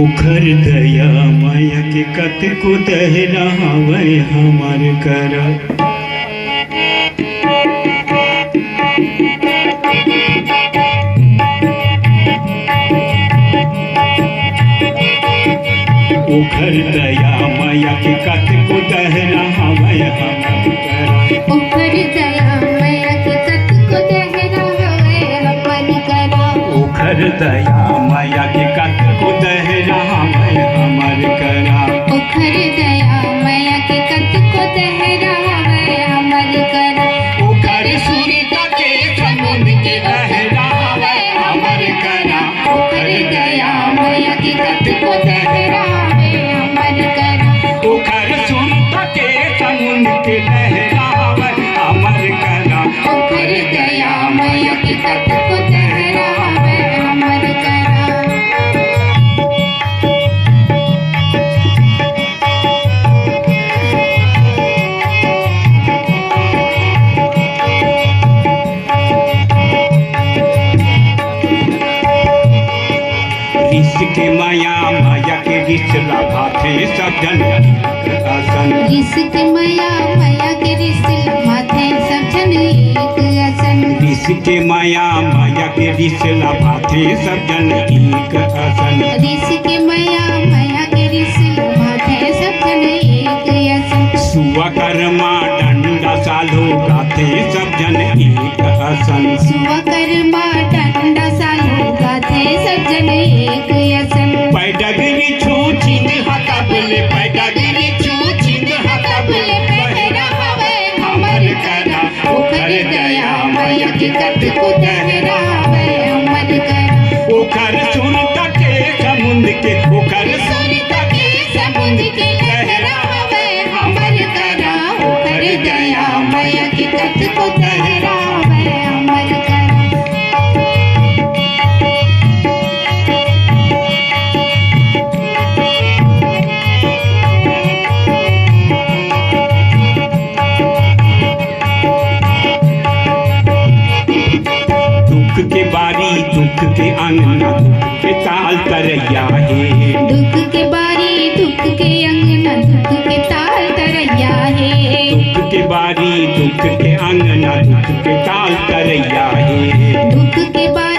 उखर दया माया के कत को दहरावे हमार करा। उखर दया माया के कत को दहरावे हमार करा। उखर दया माया के कत को दहरावे हमार करा। उखर दया माया के कत को दहरावे हमार करा। उखर दया माया के कत को दहरावे हमार करा। उखर सुनीता के समुद्र के लहरावे हमार करा। उखर दया माया के कत को दहरावे हमार करा। उखर सुनीता के समुद्र के लहरावे हमार करा। उखर दया माया के कत को दहरावे हमार करा। रिस के माया माया के रिस लाभाते सब जन आसन। रिस के माया माया के रिस लाभाते सब जन एक आसन। रिस के माया माया के रिस लाभाते सब जन एक आसन। रिस के माया माया के रिस लाभाते सब जन एक आसन। सुआ कर्मा डंडा सालो गाते सब जन एक आसन। सुआ कर्मा डंडा सालो गाते सब जन एक आसन। पैडगिरी छू छिंद हाथा बोले पैडगिरी छू छिंद हाथा बोले पहरावे हमार करा। उखर दया माया के कत को दहरावे हमार करा। उखर सुनता के समुद्र के उखर सुनीता के समुद्र के लहरावे हमार करा। उखर दया माया के कत को दहरावे हमार करा। दुख के बारी दुख के अंगना दुख के ताल तरैया है। दुख के बारी दुख के अंगना दुख के ताल तरैया है। दुख के बारी दुख के अंगना दुख के ताल तरैया है। दुख के बारी